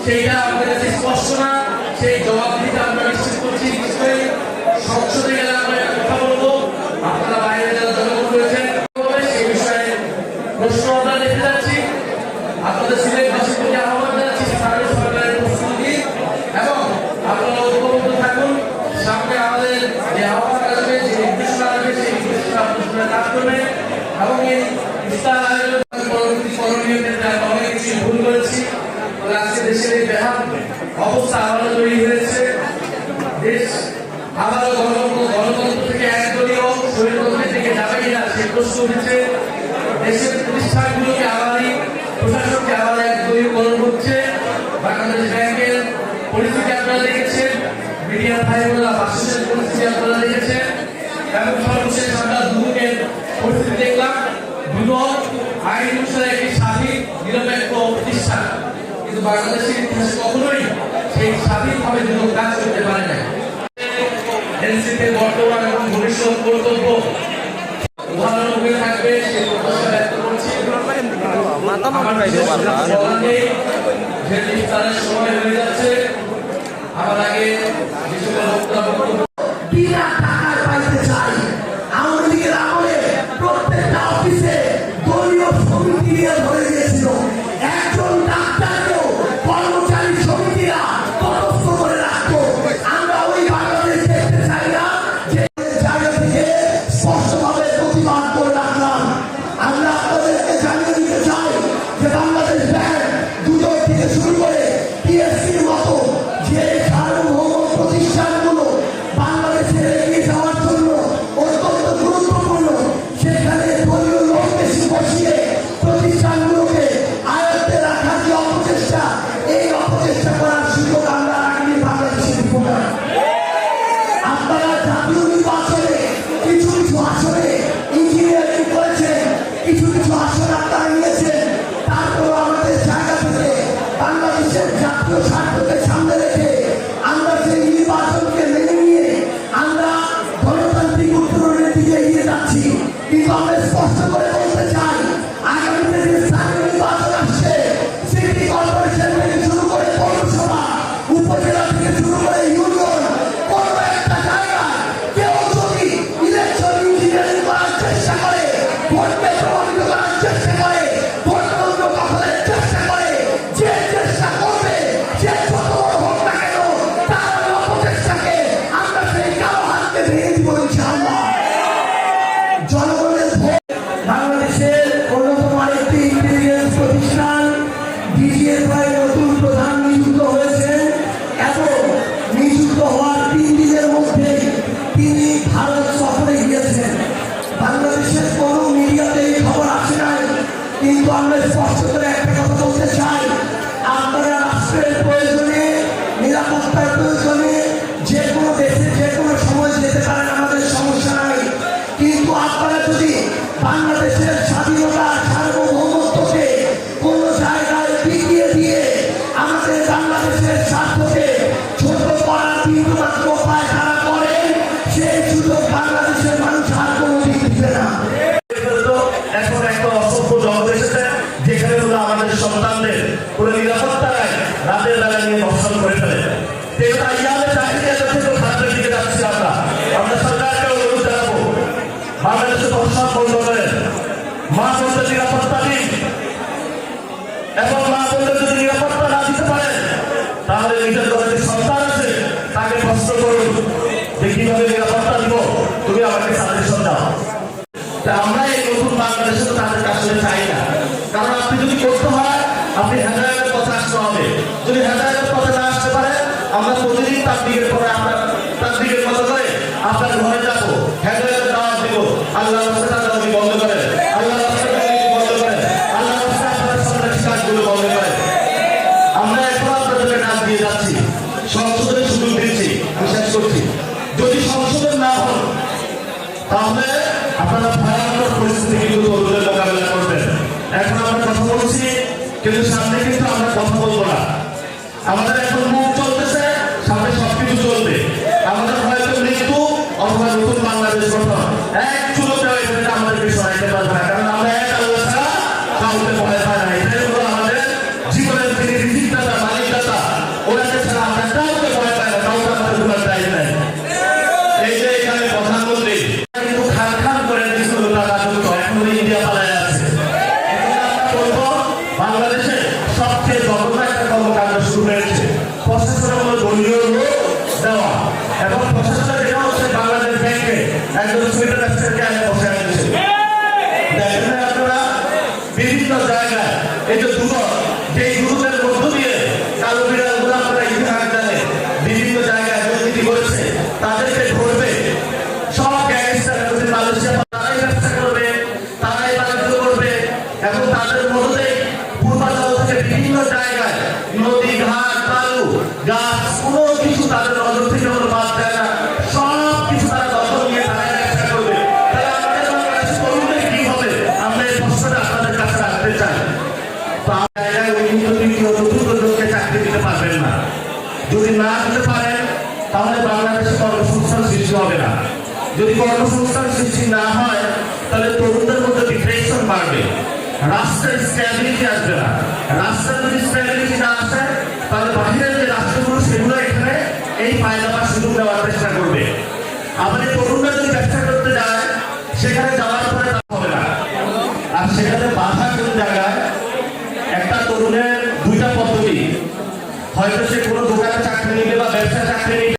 সেইটা আমাদের কাছে স্পষ্ট না, সেই জবাব দিতে আমরা নিশ্চিত করছি। নিশ্চয়ই সংসদে গেলে আমরা কথা বলবো, আপনারা বাইরে যারা জনগণ রয়েছেন সেই বিষয়ে প্রশ্ন আমরা দেখতে যাচ্ছি। আপনাদের সিলেটবাসীর প্রতি আহ্বান জানাচ্ছি স্থানীয় সরকারের প্রস্তুতি এবং আপনারা ঐক্যবদ্ধ থাকুন। সামনে আমাদের যে আহ্বান আসবে, যে নির্দেশনা আসবে, সেই নির্দেশনা আপনারা কাজ করবেন এবং এই ইফতার আয়োজন পরবর্তী করণীয় ক্ষেত্রে আমরা অনেক কিছু ভুল করেছি। আজকে দেশের এই বেহাল অবস্থা আবারও তৈরি হয়েছে। দেশ আবারও গণতন্ত্র থেকে একদলীয় স্বৈরতন্ত্রের দিকে যাবে কিনা সেই প্রশ্ন উঠেছে। দেশের প্রতিষ্ঠানগুলোকে আবারই প্রশাসনকে আবার একদলীয়করণ হচ্ছে। বাংলাদেশ ব্যাংকের পরিস্থিতি আপনারা দেখেছেন, মিডিয়ার ভাইবোনেরা বাসনের পরিস্থিতি আপনারা দেখেছেন এবং সর্বশেষ আমরা দুদকের পরিস্থিতি দেখলাম। দুদক আইন অনুসারে একটি স্বাধীন নিরপেক্ষ প্রতিষ্ঠান, কিন্তু বাংলাদেশের ইতিহাসে কখনোই সেই স্বাধীনভাবে দুদক কাজ করতে পারে না। এনসিপির বর্তমান এবং ভবিষ্যৎ কর্তব্য উদাহরণ হয়ে থাকবে সেই প্রত্যাশা ব্যক্ত করছি। ইফতারের সময় হয়ে যাচ্ছে, আমার আগে যে সকল বক্তব্য বিনা টাকায় পাইতে চাই। আওয়ামী লীগের আমলে প্রত্যেকটা অফিসে দলীয় সমিতি নিয়ে ধরে দিয়েছিল। একজন ডাক্তারকেও কর্মচারী সমিতিরা তটস্থ করে রাখতো। আমরা ওই বাংলাদেশ দেখতে চাই না, যে জায়গা থেকে স্পষ্টভাবে প্রতিবাদ করে রাখলাম। আমরা আপনাদেরকে জানিয়ে দিতে চাই যে বাংলাদেশ ব্যাংক দুদক থেকে শুরু করে পিএসসির মতো যে সার্বভৌম প্রতিষ্ঠানগুলো বাংলাদেশের এগিয়ে যাওয়ার জন্য অত্যন্ত গুরুত্বপূর্ণ, সেখানে দলীয় লোক বেশি বসিয়ে প্রতিষ্ঠানগুলোকে আয়ত্তে রাখার যে অপচেষ্টা, এই অপচেষ্টা করার সুযোগ আমরা রাখিনি বাংলাদেশের বিপক্ষে। আপনারা জাতীয় নির্বাচনে কিছু কিছু আসনে ইঞ্জিনিয়ারিং করেছেন, কিছু কিছু আসন আপনারা নিয়েছেন। তারপর আমাদের জায়গা থেকে বাংলাদেশের জাতীয় স্বার্থকে সামনে রেখে আমরা সেই নির্বাচনকে মেনে নিয়ে আমরা গণতান্ত্রিক উত্তরণের দিকে এগিয়ে যাচ্ছি। কিন্তু আমরা স্পষ্ট করে বলতে চাই, আগামীতে যে স্থানীয় নির্বাচন আসছে, সিটি কর্পোরেশন থেকে শুরু করে পৌরসভা, উপজেলা থেকে শুরু করে ইউনিয়ন, কোনো একটা জায়গায় কেউ যদি ইলেকশন ইঞ্জিনিয়ারিং করার চেষ্টা করে, ভোটকে প্রভাবিত করার চেষ্টা করে, ভোট কেন্দ্র দখলের চেষ্টা করে, যে চেষ্টা করবে সে যত বড় হোক না কেন, তার অপচেষ্টাকে আমরা সেই কালো হাতকে ভেঙে দিব ইনশাআল্লাহ। জনগণের ভোট বাংলাদেশের অন্যতম আরেকটি ইন্টেলিজেন্স প্রতিষ্ঠান ডিজিএফআই নতুন প্রধান নিযুক্ত হয়েছেন এবং নিযুক্ত হওয়ার 3 দিনের মধ্যে তিনি ভারত সফরে গিয়েছেন। বাংলাদেশের কোনো মিডিয়াতে এই খবর আসে নাই, কিন্তু আমরা স্পষ্ট করে একটা কথা বলতে চাই, আপনারা রাষ্ট্রের প্রয়োজনে, নিরাপত্তার প্রয়োজনে যে কোনো দেশে যে কোনো সময় যেতে পারেন, আমাদের সমস্যা নাই। কিন্তু আপনারা যদি বাংলাদেশের স্বাধীনতা সার্বভৌমত্বকে কোন জায়গায় বিকিয়ে দিয়ে আমাদের বাংলাদেশের স্বার্থকে ছোট করার বিন্দুমাত্র উপায় তারা করেন, সেই সুযোগ বাংলাদেশের মানুষ আর কোনোদিন দিবে না। এখন একটা অসভ্য জগৎ এসেছে যেখানে আমাদের সন্তানদের কোনো নিরাপত্তা নাই, রাতের বেলা নিয়ে ধর্ষণ করে ফেলে। খাদ্যের দিকে যাচ্ছি আমরা সরকারকে অনুরোধ জানাবো, বাংলাদেশে ধর্ষণ বন্ধ করেন, মা বলতে নিরাপত্তা দিন এবং মা বলতে যদি নিরাপত্তা না দিতে পারেন তাহলে নিজের ঘরে যে সন্তান আছে তাকে প্রশ্ন করুন যে কিভাবে নিরাপত্তা দিব, তুমি আমাকে সাজেশন দাও। আমরা এই নতুন বাংলাদেশে তো তাদেরকে আসলে চাই না, কারণ আপনি যদি করতে হয় আপনি হেদায়েতের পথে আসতে হবে। যদি হেদায়েতের পথে না আসতে পারে, আমরা প্রতিদিন তার দিকের পরে আমরা তার দিকের মতো করে আপনার ঘরে যাবো, হেদায়েতের দাওয়াত দিব। আল্লাহ রাস্তাটা যদি বন্ধ করেন, আল্লাহ রাস্তাটা যদি বন্ধ করেন, আল্লাহ রাস্তা আপনাদের সামনে বলে মনে করে। আমরা এখন আপনাদেরকে ডাক দিয়ে যাচ্ছি, সংসদের সুযোগ দিচ্ছি, বিশ্বাস করছি যদি সংসদের না হন তাহলে আপনারা ভয়ানক পরিস্থিতি কিন্তু তরুণদের মোকাবেলা করবেন। এখন আমরা কথা বলছি কিন্তু সামনে কিন্তু আমরা কথা বলবো না। আমাদের এখন মুখ চলতেছে, সামনে সবকিছু চলবে। আমাদের হয়তো মৃত্যু অথবা নতুন বাংলাদেশ গঠন এক চুলোতে এখানে আমাদেরকে সরাইতে পারবে না, কারণ আমরা এক আল্লাহ ছাড়া কাউকে ভয় পাই না। এটাই হলো আমাদের জীবনের যিনি রিজিকদাতা, মালিকদাতা, ওনাকে ছাড়া আমরা কাউকে ভয় পাই না, কাউকে আমাদের কোনো দায় নাই। এই যে এখানে প্রধানমন্ত্রী কিন্তু খান খান করে দিয়েছিল টাকা, কিন্তু এখন ইন্ডিয়া পালায় আছে। বলবো বাংলাদেশে সবচেয়ে জঘন্য একটা কর্মকাণ্ড শুরু হয়েছে, প্রশাসনের মধ্যে দলীয় লোক দেওয়া, এবং প্রশাসনের এটা হচ্ছে বাংলাদেশ ব্যাংকে একজন সুইটার ব্যবসায়ীকে আগে বসে আনছে। দেখেন আপনারা বিভিন্ন জায়গায় এই যে দুর্গ, যেই দুর্গের মধ্য দিয়ে কালো বিড়ালগুলো আপনারা ইতিহাস জানে বিভিন্ন জায়গায় দুর্নীতি করেছে, তাদেরকে ধরবে। সব গ্যাংস্টার মালয়েশিয়া তারাই ব্যবসা করবে, তারাই বাণিজ্য করবে, এবং তাদের মধ্যে পূর্বাঞ্চল থেকে বিভিন্ন জায়গায় নদী, ঘাট, বালু, গাছ কোনো কিছু তাদের নজর থেকে কোনো বাদ দেয় না। সব কিছু তারা দখল নিয়ে তারাই ব্যবসা করবে। তাহলে আমাদের বাংলাদেশ তরুণদের কি হবে? আমরা এই প্রশ্নটা আপনাদের কাছে রাখতে চাই। তো জায়গায় ওই তৃতীয় চতুর্থ লোককে চাকরি দিতে পারবেন না। যদি না দিতে পারেন তাহলে বাংলাদেশে কর্মসংস্থান সৃষ্টি হবে না। যদি কর্মসংস্থান সৃষ্টি না হয় তাহলে তরুণদের মধ্যে ডিপ্রেশন বাড়বে, রাষ্ট্রের স্ট্যাবিলিটি আসবে না। রাষ্ট্রের যদি স্ট্যাবিলিটি না আসে তাহলে বাহিরের যে রাষ্ট্রগুলো সেগুলো এখানে এই ফায়দা বা সুযোগ দেওয়ার চেষ্টা করবে। আবার এই তরুণরা যদি ব্যবসা করতে যায় সেখানে যাওয়ার পরে তা হবে না। আর সেখানে বাধা কোন জায়গায়? একটা তরুণের দুইটা পদ্ধতি, হয়তো সে কোনো